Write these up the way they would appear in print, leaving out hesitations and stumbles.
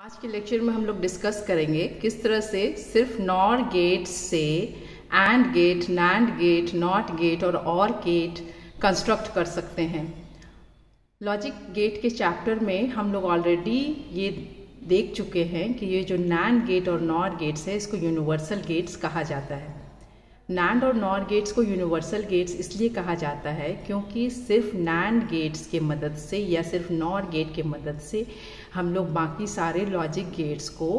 आज के लेक्चर में हम लोग डिस्कस करेंगे किस तरह से सिर्फ नॉर गेट से AND gate, NAND gate, NOT gate और गेट कंस्ट्रक्ट कर सकते हैं। लॉजिक गेट के चैप्टर में हम लोग ऑलरेडी ये देख चुके हैं कि ये जो नैंड गेट और नॉर गेट्स है इसको यूनिवर्सल गेट्स कहा जाता है। नैंड और नॉर गेट्स को यूनिवर्सल गेट्स इसलिए कहा जाता है क्योंकि सिर्फ नैंड गेट्स के मदद से या सिर्फ नॉर गेट के मदद से हम लोग बाकी सारे लॉजिक गेट्स को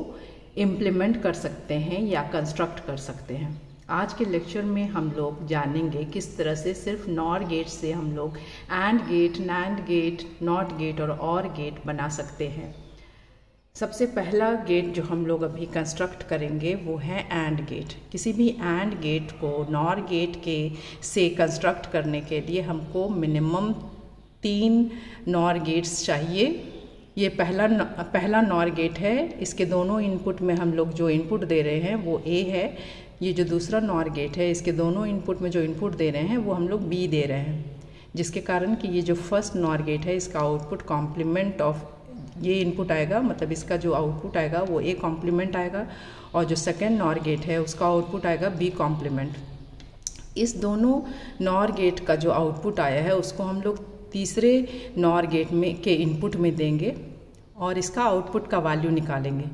इम्प्लीमेंट कर सकते हैं या कंस्ट्रक्ट कर सकते हैं। आज के लेक्चर में हम लोग जानेंगे किस तरह से सिर्फ नॉर गेट से हम लोग AND gate, NAND gate, NOT gate और गेट बना सकते हैं। सबसे पहला गेट जो हम लोग अभी कंस्ट्रक्ट करेंगे वो है एंड गेट। किसी भी एंड गेट को नॉर गेट के से कंस्ट्रक्ट करने के लिए हमको मिनिमम 3 नॉर गेट्स चाहिए। ये पहला नॉर गेट है। इसके दोनों इनपुट में हम लोग जो इनपुट दे रहे हैं वो ए है। ये जो दूसरा नॉर गेट है इसके दोनों इनपुट में जो इनपुट दे रहे हैं वो हम लोग बी दे रहे हैं, जिसके कारण कि ये जो फर्स्ट नॉर गेट है इसका आउटपुट कॉम्प्लीमेंट ऑफ ये इनपुट आएगा, मतलब इसका जो आउटपुट आएगा वो ए कॉम्प्लीमेंट आएगा और जो सेकेंड नॉर गेट है उसका आउटपुट आएगा बी कॉम्प्लीमेंट। इस दोनों नॉर गेट का जो आउटपुट आया है उसको हम लोग तीसरे नॉर गेट में के इनपुट में देंगे और इसका आउटपुट का वैल्यू निकालेंगे।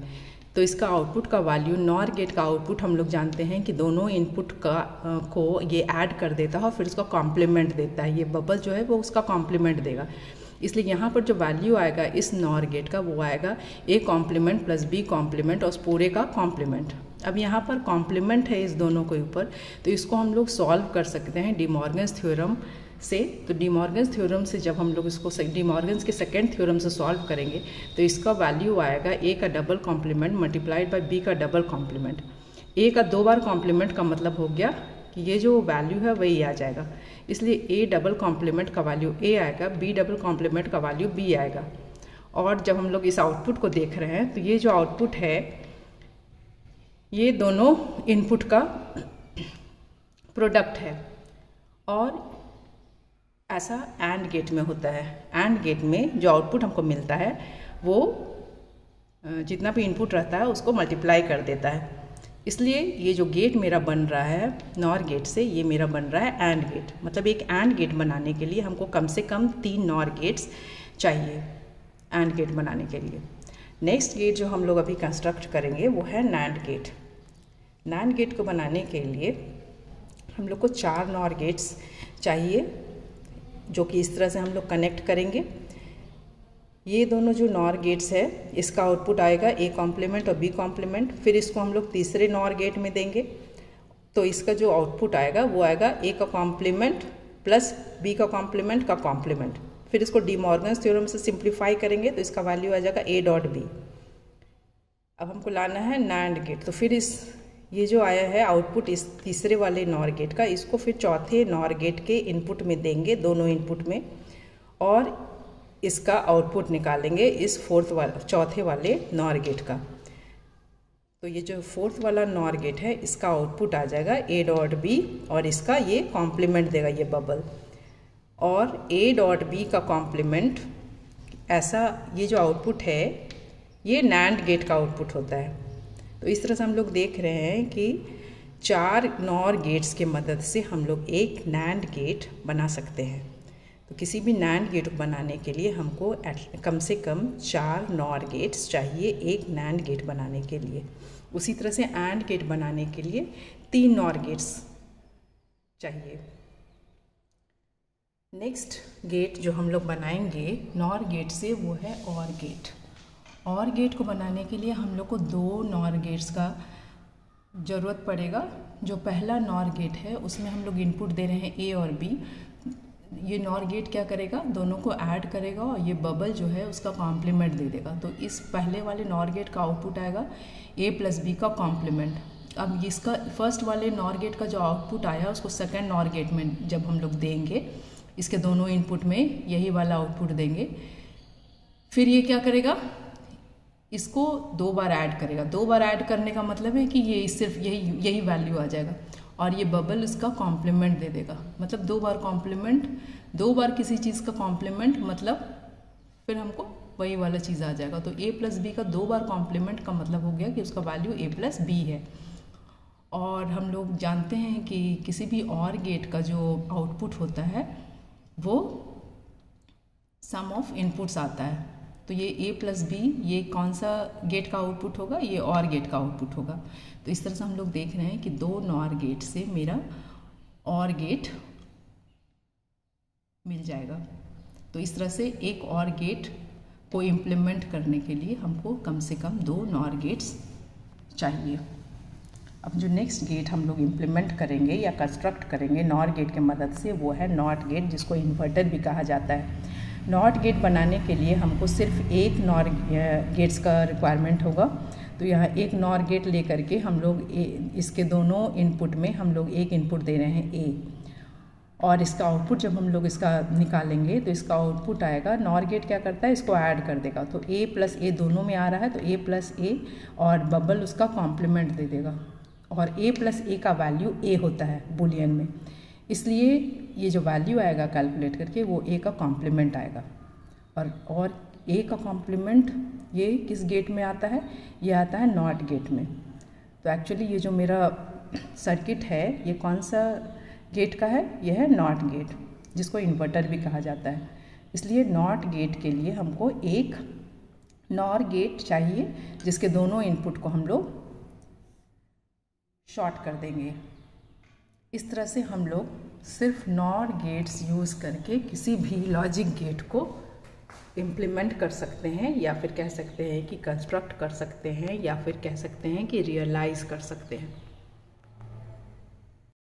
तो इसका आउटपुट का वैल्यू, नॉर गेट का आउटपुट हम लोग जानते हैं कि दोनों इनपुट को ये ऐड कर देता है और फिर उसका कॉम्प्लीमेंट देता है। ये बबल जो है वो उसका कॉम्प्लीमेंट देगा। इसलिए यहाँ पर जो वैल्यू आएगा इस नॉर गेट का वो आएगा A complement plus B complement और पूरे का कॉम्प्लीमेंट। अब यहाँ पर कॉम्प्लीमेंट है इस दोनों के ऊपर, तो इसको हम लोग सॉल्व कर सकते हैं डी मॉर्गन्स थ्योरम से। तो डी मॉर्गन्स थ्योरम से जब हम लोग इसको डी मॉर्गन्स के सेकेंड थ्योरम से सॉल्व करेंगे तो इसका वैल्यू आएगा ए का double complement multiplied by B का डबल कॉम्प्लीमेंट। ए का 2 बार कॉम्प्लीमेंट का मतलब हो गया कि ये जो वैल्यू है वही आ जाएगा, इसलिए ए डबल कॉम्प्लीमेंट का वैल्यू ए आएगा, बी डबल कॉम्प्लीमेंट का वैल्यू बी आएगा। और जब हम लोग इस आउटपुट को देख रहे हैं तो ये जो आउटपुट है ये दोनों इनपुट का प्रोडक्ट है और ऐसा एंड गेट में होता है। एंड गेट में जो आउटपुट हमको मिलता है वो जितना भी इनपुट रहता है उसको मल्टीप्लाई कर देता है। इसलिए ये जो गेट मेरा बन रहा है नॉर गेट से, ये मेरा बन रहा है एंड गेट। मतलब एक एंड गेट बनाने के लिए हमको कम से कम 3 नॉर गेट्स चाहिए एंड गेट बनाने के लिए। नेक्स्ट गेट जो हम लोग अभी कंस्ट्रक्ट करेंगे वो है नैंड गेट। नैंड गेट को बनाने के लिए हम लोग को 4 नॉर गेट्स चाहिए, जो कि इस तरह से हम लोग कनेक्ट करेंगे। ये दोनों जो नॉर गेट्स है इसका आउटपुट आएगा ए कॉम्प्लीमेंट और बी कॉम्प्लीमेंट। फिर इसको हम लोग तीसरे नॉर गेट में देंगे तो इसका जो आउटपुट आएगा वो आएगा ए का कॉम्प्लीमेंट प्लस बी का कॉम्प्लीमेंट का कॉम्प्लीमेंट। फिर इसको डी मॉर्गन्स थ्योरम से सिंप्लीफाई करेंगे तो इसका वैल्यू आ जाएगा ए डॉट बी। अब हमको लाना है नैंड गेट, तो फिर ये जो आया है आउटपुट इस तीसरे वाले नॉर गेट का, इसको फिर चौथे नॉर गेट के इनपुट में देंगे, दोनों इनपुट में, और इसका आउटपुट निकालेंगे इस चौथे वाले नॉर गेट का। तो ये जो 4th वाला नॉर गेट है इसका आउटपुट आ जाएगा ए डॉट बी और इसका ये कॉम्प्लीमेंट देगा ये बबल, और ए डॉट बी का कॉम्प्लीमेंट ऐसा। ये जो आउटपुट है ये नैंड गेट का आउटपुट होता है। तो इस तरह से हम लोग देख रहे हैं कि 4 नॉर गेट्स के मदद से हम लोग एक नैंड गेट बना सकते हैं। तो किसी भी नैंड गेट बनाने के लिए हमको कम से कम 4 नॉर गेट्स चाहिए एक नैंड गेट बनाने के लिए। उसी तरह से एंड गेट बनाने के लिए 3 नॉर गेट्स चाहिए। नेक्स्ट गेट जो हम लोग बनाएंगे नॉर गेट से वो है और गेट। और गेट को बनाने के लिए हम लोग को 2 नॉर गेट्स का ज़रूरत पड़ेगा। जो पहला नॉर गेट है उसमें हम लोग इनपुट दे रहे हैं ए और बी। ये नॉर गेट क्या करेगा, दोनों को ऐड करेगा और ये बबल जो है उसका कॉम्प्लीमेंट दे देगा। तो इस पहले वाले नॉर गेट का आउटपुट आएगा ए प्लस बी का कॉम्प्लीमेंट। अब इसका फर्स्ट वाले नॉर गेट का जो आउटपुट आया उसको सेकेंड नॉर गेट में जब हम लोग देंगे, इसके दोनों इनपुट में यही वाला आउटपुट देंगे। फिर ये क्या करेगा, इसको 2 बार ऐड करेगा। 2 बार ऐड करने का मतलब है कि ये सिर्फ यही वैल्यू आ जाएगा और ये बबल इसका कॉम्प्लीमेंट दे देगा। मतलब 2 बार कॉम्प्लीमेंट, 2 बार किसी चीज़ का कॉम्प्लीमेंट, मतलब फिर हमको वही वाला चीज़ आ जाएगा। तो a प्लस बी का 2 बार कॉम्प्लीमेंट का मतलब हो गया कि उसका वैल्यू a प्लस बी है। और हम लोग जानते हैं कि किसी भी और गेट का जो आउटपुट होता है वो सम ऑफ इनपुट्स आता है। तो ये a प्लस बी, ये कौन सा गेट का आउटपुट होगा? ये और गेट का आउटपुट होगा। तो इस तरह से हम लोग देख रहे हैं कि 2 नॉर गेट से मेरा और गेट मिल जाएगा। तो इस तरह से एक और गेट को इम्प्लीमेंट करने के लिए हमको कम से कम 2 नॉर गेट्स चाहिए। अब जो नेक्स्ट गेट हम लोग इम्प्लीमेंट करेंगे या कंस्ट्रक्ट करेंगे नॉर गेट की मदद से, वो है नॉट गेट, जिसको इन्वर्टर भी कहा जाता है। नॉट गेट बनाने के लिए हमको सिर्फ एक नॉर गेट्स का रिक्वायरमेंट होगा। तो यहाँ एक नॉर गेट लेकर के हम लोग इसके दोनों इनपुट में हम लोग एक इनपुट दे रहे हैं ए, और इसका आउटपुट जब हम लोग इसका निकालेंगे तो इसका आउटपुट आएगा, नॉर गेट क्या करता है, इसको ऐड कर देगा। तो a प्लस ए दोनों में आ रहा है, तो a प्लस ए और बबल उसका कॉम्प्लीमेंट दे देगा। और a प्लस ए का वैल्यू a होता है बुलियन में, इसलिए ये जो वैल्यू आएगा कैलकुलेट करके वो a का कॉम्प्लीमेंट आएगा। और a का कॉम्प्लीमेंट ये किस गेट में आता है? ये आता है नॉट गेट में। तो एक्चुअली ये जो मेरा सर्किट है ये कौन सा गेट का है? यह है नॉट गेट, जिसको इन्वर्टर भी कहा जाता है। इसलिए नॉट गेट के लिए हमको एक नॉर गेट चाहिए जिसके दोनों इनपुट को हम लोग शॉर्ट कर देंगे। इस तरह से हम लोग सिर्फ नॉर गेट्स यूज़ करके किसी भी लॉजिक गेट को इम्प्लीमेंट कर सकते हैं, या फिर कह सकते हैं कि कंस्ट्रक्ट कर सकते हैं, या फिर कह सकते हैं कि रियलाइज़ कर सकते हैं।